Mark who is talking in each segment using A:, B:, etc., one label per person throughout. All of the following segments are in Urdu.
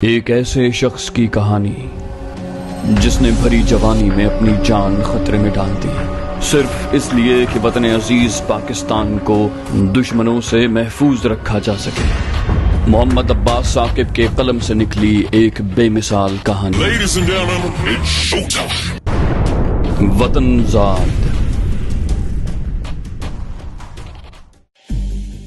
A: ایک ایسے شخص کی کہانی جس نے بھری جوانی میں اپنی جان خطرے میں ڈال دی صرف اس لیے کہ وطن عزیز پاکستان کو دشمنوں سے محفوظ رکھا جا سکے۔ محمد عباس ثاقب کے قلم سے نکلی ایک بے مثال کہانی۔ وطن زاد۔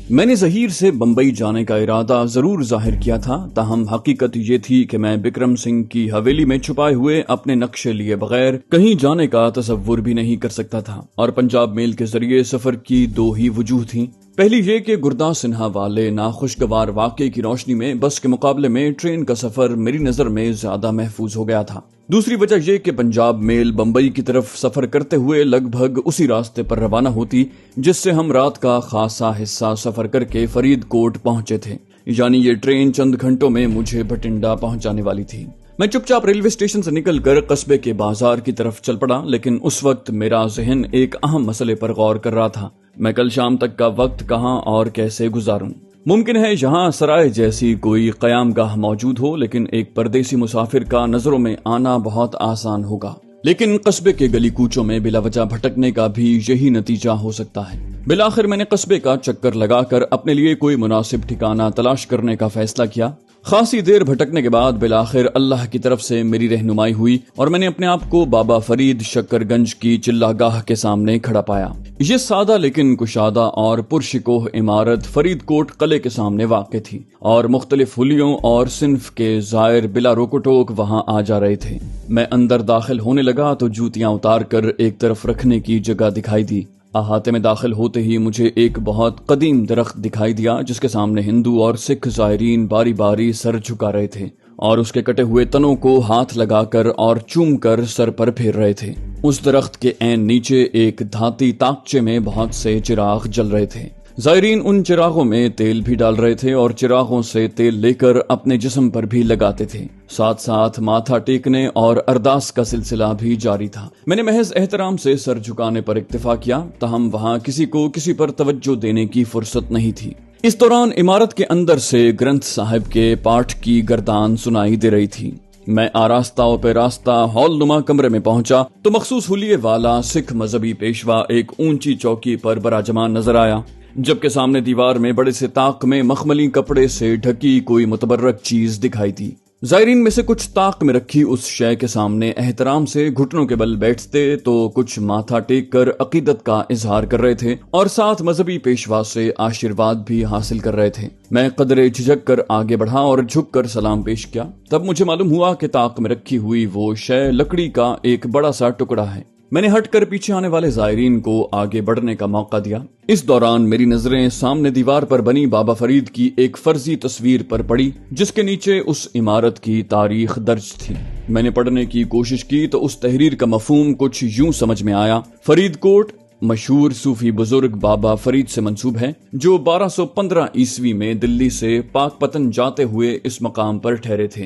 A: میں نے ظہیر سے بمبئی جانے کا ارادہ ضرور ظاہر کیا تھا، تاہم حقیقت یہ تھی کہ میں بکرم سنگھ کی حویلی میں چھپائے ہوئے اپنے نقشے لیے بغیر کہیں جانے کا تصور بھی نہیں کر سکتا تھا، اور پنجاب میل کے ذریعے سفر کی دو ہی وجوہ تھیں۔ پہلی یہ کہ گرداس سنہا والے ناخوشگوار واقعے کی روشنی میں بس کے مقابلے میں ٹرین کا سفر میری نظر میں زیادہ محفوظ ہو گیا تھا۔ دوسری وجہ یہ کہ پنجاب میل بمبئی کی طرف سفر کرتے ہوئے لگ بھگ اسی راستے پر روانہ ہوتی جس سے ہم رات کا خاصا حصہ سفر کر کے فرید کوٹ پہنچے تھے، یعنی یہ ٹرین چند گھنٹوں میں مجھے بھٹنڈا پہنچانے والی تھی۔ میں چپ چاپ ریلوے اسٹیشن سے نکل کر قصبے کے بازار کی طرف چل پڑا، لیکن اس وقت میرا ذہن ایک اہم مسئلے پر غور کر رہا تھا۔ میں کل شام تک کا وقت کہاں اور کیسے گزاروں؟ ممکن ہے یہاں سرائے جیسی کوئی قیام گاہ موجود ہو، لیکن ایک پردیسی مسافر کا نظروں میں آنا بہت آسان ہوگا، لیکن قصبے کے گلی کوچوں میں بلا وجہ بھٹکنے کا بھی یہی نتیجہ ہو سکتا ہے۔ بالآخر میں نے قصبے کا چکر لگا کر اپنے لیے کوئی مناسب ٹھکانہ تلاش کرنے کا فیصلہ کیا۔ خاصی دیر بھٹکنے کے بعد بالآخر اللہ کی طرف سے میری رہنمائی ہوئی اور میں نے اپنے آپ کو بابا فرید شکر گنج کی چلہ گاہ کے سامنے کھڑا پایا۔ یہ سادہ لیکن کشادہ اور پرشکوہ عمارت فرید کوٹ قلعے کے سامنے واقع تھی، اور مختلف حلیوں اور صنف کے زائر بلا روک ٹوک وہاں آ جا رہے تھے۔ میں اندر داخل ہونے لگا تو جوتیاں اتار کر ایک طرف رکھنے کی جگہ دکھائی دی۔ احاطے میں داخل ہوتے ہی مجھے ایک بہت قدیم درخت دکھائی دیا جس کے سامنے ہندو اور سکھ زائرین باری باری سر جھکا رہے تھے اور اس کے کٹے ہوئے تنوں کو ہاتھ لگا کر اور چوم کر سر پر پھیر رہے تھے۔ اس درخت کے عین نیچے ایک دھاتی طاقچے میں بہت سے چراغ جل رہے تھے۔ زائرین ان چراغوں میں تیل بھی ڈال رہے تھے اور چراغوں سے تیل لے کر اپنے جسم پر بھی لگاتے تھے، ساتھ ساتھ ماتھا ٹیکنے اور ارداس کا سلسلہ بھی جاری تھا۔ میں نے محض احترام سے سر جھکانے پر اکتفا کیا، تاہم وہاں کسی کو کسی پر توجہ دینے کی فرصت نہیں تھی۔ اس دوران عمارت کے اندر سے گرنتھ صاحب کے پاٹھ کی گردان سنائی دے رہی تھی۔ میں آراستہ و پیراستہ ہال نما کمرے میں پہنچا تو مخصوص حلیے والا سکھ مذہبی پیشوا ایک اونچی چوکی پر براجمان نظر آیا، جبکہ سامنے دیوار میں بڑے سے طاق میں مخملی کپڑے سے ڈھکی کوئی متبرک چیز دکھائی دی۔ زائرین میں سے کچھ طاق میں رکھی اس شے کے سامنے احترام سے گھٹنوں کے بل بیٹھتے تو کچھ ماتھا ٹیک کر عقیدت کا اظہار کر رہے تھے اور ساتھ مذہبی پیشوا سے آشیرواد بھی حاصل کر رہے تھے۔ میں قدرے جھجک کر آگے بڑھا اور جھک کر سلام پیش کیا۔ تب مجھے معلوم ہوا کہ طاق میں رکھی ہوئی وہ شے لکڑی کا ایک بڑا سا ٹکڑا ہے۔ میں نے ہٹ کر پیچھے آنے والے زائرین کو آگے بڑھنے کا موقع دیا۔ اس دوران میری نظریں سامنے دیوار پر بنی بابا فرید کی ایک فرضی تصویر پر پڑی جس کے نیچے اس عمارت کی تاریخ درج تھی۔ میں نے پڑھنے کی کوشش کی تو اس تحریر کا مفہوم کچھ یوں سمجھ میں آیا: فرید کوٹ مشہور صوفی بزرگ بابا فرید سے منسوب ہے، جو 1215 عیسوی میں دلی سے پاک پتن جاتے ہوئے اس مقام پر ٹھہرے تھے،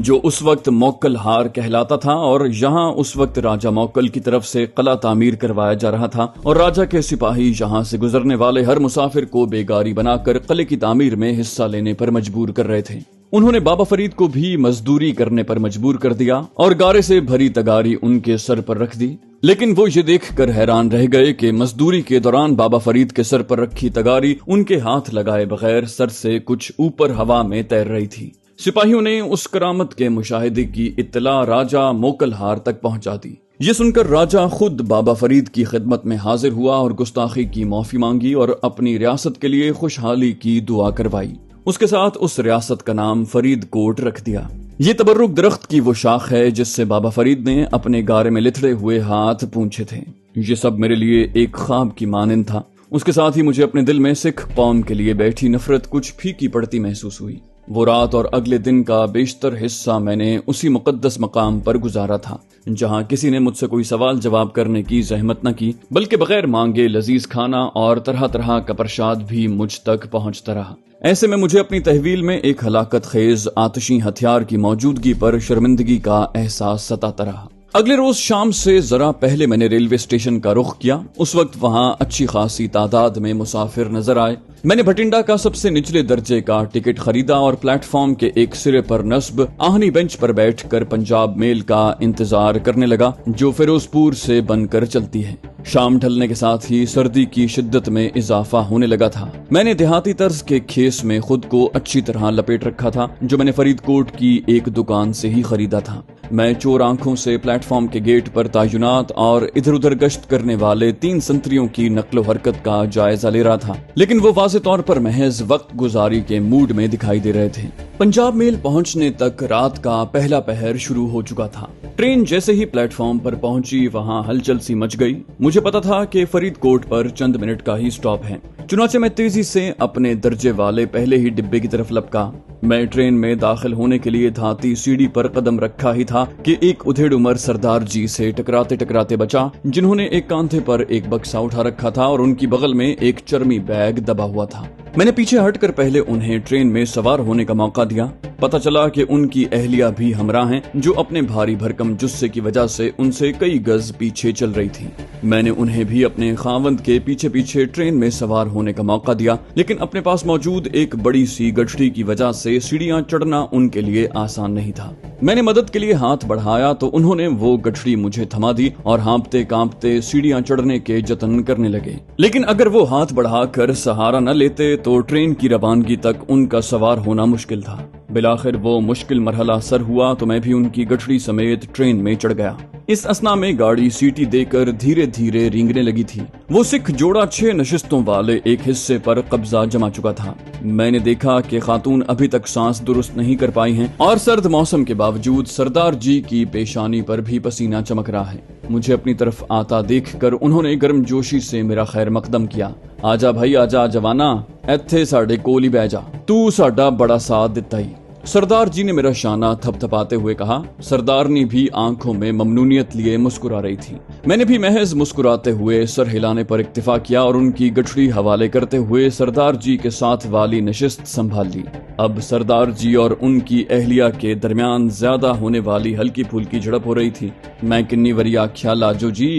A: جو اس وقت موکل ہار کہلاتا تھا، اور یہاں اس وقت راجہ موکل کی طرف سے قلعہ تعمیر کروایا جا رہا تھا، اور راجہ کے سپاہی یہاں سے گزرنے والے ہر مسافر کو بیگاری بنا کر قلعے کی تعمیر میں حصہ لینے پر مجبور کر رہے تھے۔ انہوں نے بابا فرید کو بھی مزدوری کرنے پر مجبور کر دیا اور گارے سے بھری تگاری ان کے سر پر رکھ دی، لیکن وہ یہ دیکھ کر حیران رہ گئے کہ مزدوری کے دوران بابا فرید کے سر پر رکھی تگاری ان کے ہاتھ لگائے بغیر سر سے کچھ اوپر ہوا میں تیر رہی تھی۔ سپاہیوں نے اس کرامت کے مشاہدے کی اطلاع راجہ موکل ہار تک پہنچا دی۔ یہ سن کر راجہ خود بابا فرید کی خدمت میں حاضر ہوا اور گستاخی کی معافی مانگی اور اپنی ریاست کے لیے خوشحالی کی دعا کروائی۔ اس کے ساتھ اس ریاست کا نام فرید کوٹ رکھ دیا۔ یہ تبرک درخت کی وہ شاخ ہے جس سے بابا فرید نے اپنے گارے میں لتڑے ہوئے ہاتھ پونچھے تھے۔ یہ سب میرے لیے ایک خواب کی مانند تھا۔ اس کے ساتھ ہی مجھے اپنے دل میں سکھ قوم کے لیے بیٹھی نفرت کچھ پھیکی پڑتی محسوس ہوئی۔ وہ رات اور اگلے دن کا بیشتر حصہ میں نے اسی مقدس مقام پر گزارا تھا جہاں کسی نے مجھ سے کوئی سوال جواب کرنے کی زحمت نہ کی، بلکہ بغیر مانگے لذیذ کھانا اور طرح طرح کا پرشاد بھی مجھ تک پہنچتا رہا۔ ایسے میں مجھے اپنی تحویل میں ایک ہلاکت خیز آتشی ہتھیار کی موجودگی پر شرمندگی کا احساس ستاتا رہا۔ اگلے روز شام سے ذرا پہلے میں نے ریلوے اسٹیشن کا رخ کیا۔ اس وقت وہاں اچھی خاصی تعداد میں مسافر نظر آئے۔ میں نے بھٹنڈا کا سب سے نچلے درجے کا ٹکٹ خریدا اور پلیٹ فارم کے ایک سرے پر نصب آہنی بینچ پر بیٹھ کر پنجاب میل کا انتظار کرنے لگا جو فیروز پور سے بن کر چلتی ہے۔ شام ڈھلنے کے ساتھ ہی سردی کی شدت میں اضافہ ہونے لگا تھا۔ میں نے دیہاتی طرز کے کھیس میں خود کو اچھی طرح لپیٹ رکھا تھا جو میں نے فرید کوٹ کی ایک دکان سے ہی خریدا تھا۔ میں چور آنکھوں سے پلیٹ فارم کے گیٹ پر تعینات اور ادھر ادھر گشت کرنے والے 3 سنتریوں کی نقل و حرکت کا جائزہ لے رہا تھا، لیکن وہ واضح طور پر محض وقت گزاری کے موڈ میں دکھائی دے رہے تھے۔ پنجاب میل پہنچنے تک رات کا پہلا پہر شروع ہو چکا تھا۔ ٹرین جیسے ہی پلیٹ فارم پر پہنچی وہاں ہلچل سی مچ گئی۔ مجھے پتا تھا کہ فرید کوٹ پر چند منٹ کا ہی سٹاپ ہے، چنانچہ میں تیزی سے اپنے درجے والے پہلے ہی ڈبے کی طرف لپکا۔ میں ٹرین میں داخل ہونے کے لیے دھاتی سیڑھی پر قدم رکھا ہی تھا کہ ایک ادھیڑ عمر سردار جی سے ٹکراتے بچا، جنہوں نے ایک کاندھے پر ایک بکسا اٹھا رکھا تھا اور ان کی بغل میں ایک چرمی بیگ دبا ہوا تھا۔ میں نے پیچھے ہٹ کر پہلے انہیں ٹرین میں سوار ہونے کا موقع دیا۔ پتہ چلا کہ ان کی اہلیہ بھی ہمراہ ہیں جو اپنے بھاری بھرکم جثے کی وجہ سے ان سے کئی گز پیچھے چل رہی تھی۔ میں نے انہیں بھی اپنے خاوند کے پیچھے ٹرین میں سوار ہونے کا موقع دیا، لیکن اپنے پاس موجود ایک بڑی سی گٹھڑی کی وجہ سے سیڑھیاں چڑھنا ان کے لیے آسان نہیں تھا۔ میں نے مدد کے لیے ہاتھ بڑھایا تو انہوں نے وہ گٹھڑی مجھے تھما دی اور ہانپتے کانپتے سیڑھیاں چڑھنے کے جتن کرنے لگے، لیکن اگر وہ ہاتھ بڑھا کر سہارا نہ لیتے تو ٹرین کی روانگی تک ان کا سوار ہونا مشکل تھا۔ بالآخر وہ مشکل مرحلہ سر ہوا تو میں بھی ان کی گٹھڑی سمیت ٹرین میں چڑھ گیا۔ اس اسنا میں گاڑی سیٹی دے کر دھیرے دھیرے رینگنے لگی تھی۔ وہ سکھ جوڑا 6 نشستوں والے ایک حصے پر قبضہ جما چکا تھا۔ میں نے دیکھا کہ خاتون ابھی تک سانس درست نہیں کر پائی ہیں اور سرد موسم کے باوجود سردار جی کی پیشانی پر بھی پسینہ چمک رہا ہے۔ مجھے اپنی طرف آتا دیکھ کر انہوں نے گرم جوشی سے میرا خیر مقدم کیا۔ آجا بھائی آجا جوانا، ایتھے ساڈے کول ہی بہ جا، تو ساڈا بڑا ساتھ دیتا ہی۔ سردار جی نے میرا شانہ تھپ تھپاتے ہوئے کہا۔ سردارنی بھی آنکھوں میں ممنونیت لیے مسکرا رہی تھی۔ میں نے بھی محض مسکراتے ہوئے سر ہلانے پر اکتفا کیا اور ان کی گٹھڑی حوالے کرتے ہوئے سردار جی کے ساتھ والی نشست سنبھال لی۔ اب سردار جی اور ان کی اہلیہ کے درمیان زیادہ ہونے والی ہلکی پھلکی جھڑپ ہو رہی تھی۔ میں کنی وری آکھیا لاجو جی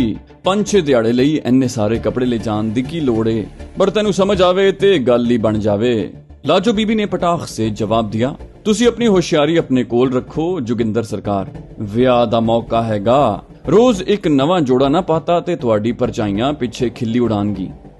A: 5-6 ਦਿਹਾੜੇ ਲਈ ਇੰਨੇ ਸਾਰੇ ਕੱਪੜੇ ਲੈ ਜਾਣ ਦੀ ਕੀ ਲੋੜ ਏ, ਪਰ ਤੈਨੂੰ ਸਮਝ ਆਵੇ ਤੇ ਗੱਲ ਹੀ ਬਣ ਜਾਵੇ। ਲਾਜੋ ਬੀਬੀ ਨੇ ਪਟਾਖ ਸੇ ਜਵਾਬ ਦਿਆ। ਤੁਸੀਂ ਆਪਣੀ ਹੋਸ਼ਿਆਰੀ ਆਪਣੇ ਕੋਲ ਰੱਖੋ ਜੋਗਿੰਦਰ ਸਰਕਾਰ, ਵਿਆਹ ਦਾ ਮੌਕਾ ਹੈਗਾ, ਰੋਜ਼ ਇੱਕ ਨਵਾਂ ਜੋੜਾ ਨਾ ਪਾਤਾ ਤੇ ਤੁਹਾਡੀ ਪਰਚਾਈਆਂ ਪਿੱਛੇ ਖਿੱਲੀ ਉਡਾਣਗੀ।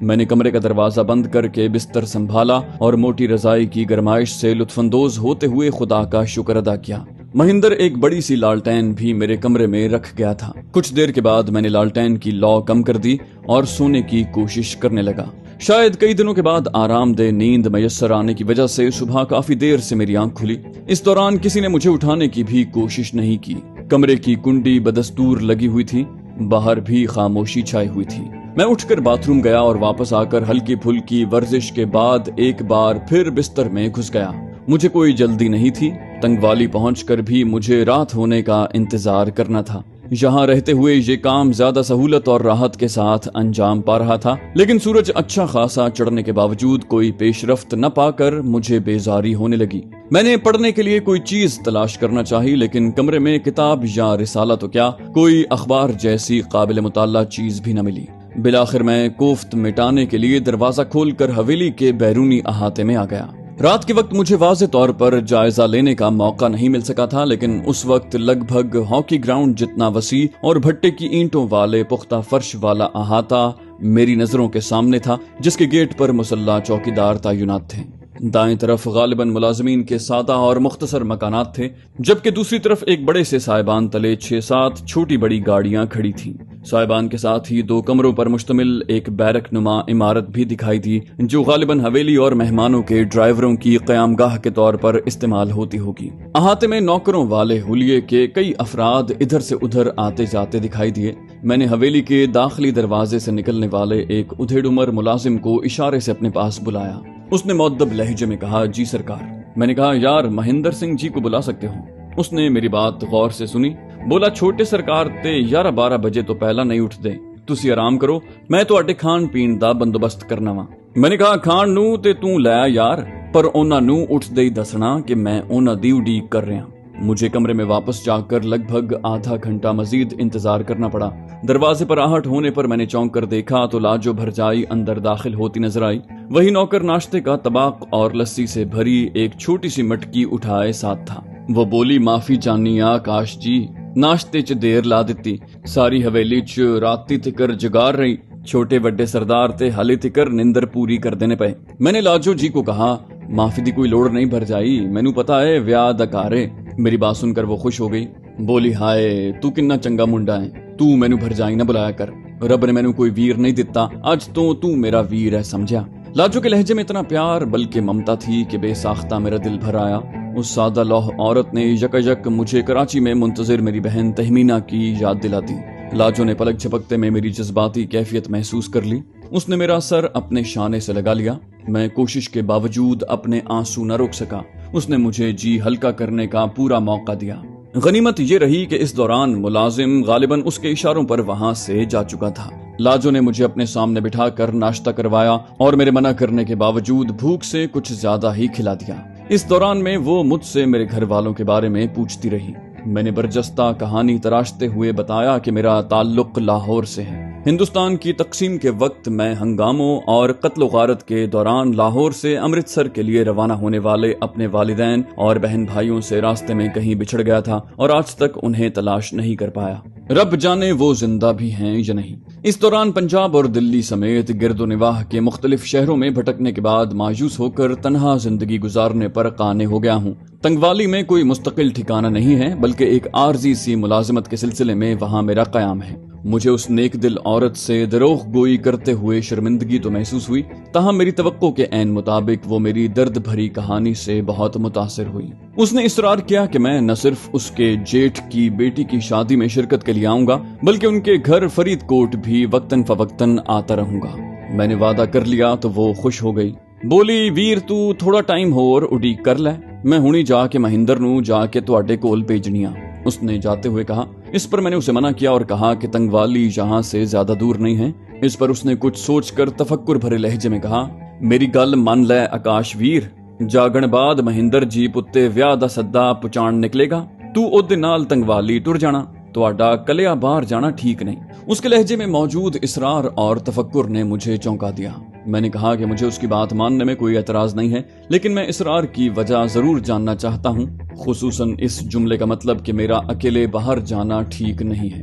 A: میں نے کمرے کا دروازہ بند کر کے بستر سنبھالا اور موٹی رضائی کی گرمائش سے لطف اندوز ہوتے ہوئے خدا کا شکر ادا کیا۔ مہندر ایک بڑی سی لالٹین بھی میرے کمرے میں رکھ گیا تھا۔ کچھ دیر کے بعد میں نے لالٹین کی لو کم کر دی اور سونے کی کوشش کرنے لگا۔ شاید کئی دنوں کے بعد آرام دہ نیند میسر آنے کی وجہ سے صبح کافی دیر سے میری آنکھ کھلی۔ اس دوران کسی نے مجھے اٹھانے کی بھی کوشش نہیں کی۔ کمرے کی کنڈی بدستور لگی ہوئی تھی، باہر بھی خاموشی چھائی ہوئی تھی۔ میں اٹھ کر باتھ روم گیا اور واپس آ کر ہلکی پھلکی ورزش کے بعد ایک بار پھر بستر میں گھس گیا۔ مجھے کوئی جلدی نہیں تھی۔ تنگوالی پہنچ کر بھی مجھے رات ہونے کا انتظار کرنا تھا۔ یہاں رہتے ہوئے یہ کام زیادہ سہولت اور راحت کے ساتھ انجام پا رہا تھا، لیکن سورج اچھا خاصا چڑھنے کے باوجود کوئی پیش رفت نہ پا کر مجھے بیزاری ہونے لگی۔ میں نے پڑھنے کے لیے کوئی چیز تلاش کرنا چاہی، لیکن کمرے میں کتاب یا رسالہ تو کیا، کوئی اخبار جیسی قابل مطالعہ چیز بھی نہ ملی۔ بالآخر میں کوفت مٹانے کے لیے دروازہ کھول کر حویلی کے بیرونی احاطے میں آ گیا۔ رات کے وقت مجھے واضح طور پر جائزہ لینے کا موقع نہیں مل سکا تھا، لیکن اس وقت لگ بھگ ہاکی گراؤنڈ جتنا وسیع اور بھٹے کی اینٹوں والے پختہ فرش والا احاطہ میری نظروں کے سامنے تھا، جس کے گیٹ پر مسلح چوکیدار تعینات تھے۔ دائیں طرف غالباً ملازمین کے سادہ اور مختصر مکانات تھے، جبکہ دوسری طرف ایک بڑے سے سائبان تلے 6-7 چھوٹی بڑی گاڑیاں کھڑی تھیں۔ سائبان کے ساتھ ہی 2 کمروں پر مشتمل ایک بیرک نما عمارت بھی دکھائی دی، جو غالباً حویلی اور مہمانوں کے ڈرائیوروں کی قیام گاہ کے طور پر استعمال ہوتی ہوگی۔ احاطے میں نوکروں والے حلیے کے کئی افراد ادھر سے ادھر آتے جاتے دکھائی دیے۔ میں نے حویلی کے داخلی دروازے سے نکلنے والے ایک ادھیڑ عمر ملازم کو اشارے سے اپنے پاس بلایا۔ اس نے مؤدب لہجے میں کہا، جی سرکار۔ میں نے کہا، یار مہندر سنگھ جی کو بلا سکتے ہو؟ اس نے میری بات غور سے سنی، بولا، چھوٹے سرکار تے 11-12 بجے تو پہلا نہیں اٹھ دے، تسی آرام کرو، میں تو اٹے کھان پین دا بندوبست کرنا وا۔ میں نے کہا، کھان نو تے توں لیا یار، پر اونا نو اٹھ دے دسنا کہ میں اونا دی اڈیق کر رہا۔ مجھے کمرے میں واپس جا کر لگ بھگ آدھا گھنٹہ مزید انتظار کرنا پڑا۔ دروازے پر آہٹ ہونے پر میں نے چونک کر دیکھا تو لاجو بھرجائی اندر داخل ہوتی نظر آئی۔ وہی نوکر ناشتے کا طباق اور لسی سے بھری ایک چھوٹی سی مٹکی اٹھائے ساتھ تھا۔ وہ بولی، معافی چاہنی آکاش جی، ناشتے چ دیر لا دتی، ساری حویلی چ راتی تکر جگار رہی، چھوٹے وڈے سردار تے حالی تکر نندر پوری کر دینے پئے۔ میں نے لاجو جی کو کہا، معافی دی کوئی لوڑ نہیں بھرجائی، مینوں پتا ہے ویاہ دا کار ہے۔ میری بات سن کر وہ خوش ہو گئی، بولی، ہائے تو کنا چنگا منڈا ہے، تو مینوں بھرجائی نہ بلایا کر، رب نے مینوں کوئی ویر نہیں دتا، اج تو میرا ویر ہے سمجھا۔ لاجو کے لہجے میں اتنا پیار بلکہ ممتا تھی کہ بے ساختہ میرا دل بھر آیا۔ اس سادہ لوح عورت نے یکا مجھے کراچی میں منتظر میری بہن تہمینہ کی یاد دلا دی۔ لاجو نے پلک جھپکتے میں میری جذباتی کیفیت محسوس کر لی۔ اس نے میرا سر اپنے شانے سے لگا لیا۔ میں کوشش کے باوجود اپنے آنسو نہ روک سکا۔ اس نے مجھے جی ہلکا کرنے کا پورا موقع دیا۔ غنیمت یہ رہی کہ اس دوران ملازم غالباً اس کے اشاروں پر وہاں سے جا چکا تھا۔ لاجو نے مجھے اپنے سامنے بٹھا کر ناشتہ کروایا اور میرے منع کرنے کے باوجود بھوک سے کچھ زیادہ ہی کھلا دیا۔ اس دوران میں وہ مجھ سے میرے گھر والوں کے بارے میں پوچھتی رہی۔ میں نے برجستہ کہانی تراشتے ہوئے بتایا کہ میرا تعلق لاہور سے ہے۔ ہندوستان کی تقسیم کے وقت میں ہنگاموں اور قتل و غارت کے دوران لاہور سے امرتسر کے لیے روانہ ہونے والے اپنے والدین اور بہن بھائیوں سے راستے میں کہیں بچھڑ گیا تھا اور آج تک انہیں تلاش نہیں کر پایا۔ رب جانے وہ زندہ بھی ہیں یا نہیں۔ اس دوران پنجاب اور دلی سمیت گرد و نواح کے مختلف شہروں میں بھٹکنے کے بعد مایوس ہو کر تنہا زندگی گزارنے پر قانے ہو گیا ہوں۔ تنگوالی میں کوئی مستقل ٹھکانہ نہیں ہے، بلکہ ایک عارضی سی ملازمت کے سلسلے میں وہاں میرا قیام ہے۔ مجھے اس نیک دل عورت سے دروغ گوئی کرتے ہوئے شرمندگی تو محسوس ہوئی، تاہم میری توقع کے عین مطابق وہ میری درد بھری کہانی سے بہت متاثر ہوئی۔ اس نے اصرار کیا کہ میں نہ صرف اس کے جیٹھ کی بیٹی کی شادی میں شرکت کے لیے آؤں گا، بلکہ ان کے گھر فرید کوٹ بھی وقتاً فوقتاً آتا رہوں گا۔ میں نے وعدہ کر لیا تو وہ خوش ہو گئی۔ بولی، ویر تو تھوڑا ٹائم ہور اڈیق کر لے، میں ہونی جا کے مہندر نو جا کے تواڈے کول بھیجنیاں۔ اس نے جاتے ہوئے کہا۔ اس پر میں نے اسے منع کیا اور کہا کہ تنگوالی یہاں سے زیادہ دور نہیں ہے۔ اس پر اس نے کچھ سوچ کر تفکر بھرے لہجے میں کہا، میری گل من لے آکاش ویر، جاگن بعد مہندر جی پتے ویاہ دا سدا پہنچان نکلے گا، تو اودے نال تنگوالی ٹر جانا، تواڈا کلیا باہر جانا ٹھیک نہیں۔ اس کے لہجے میں موجود اصرار اور تفکر نے مجھے چونکا دیا۔ میں نے کہا کہ مجھے اس کی بات ماننے میں کوئی اعتراض نہیں ہے، لیکن میں اصرار کی وجہ ضرور جاننا چاہتا ہوں، خصوصاً اس جملے کا مطلب کہ میرا اکیلے باہر جانا ٹھیک نہیں ہے۔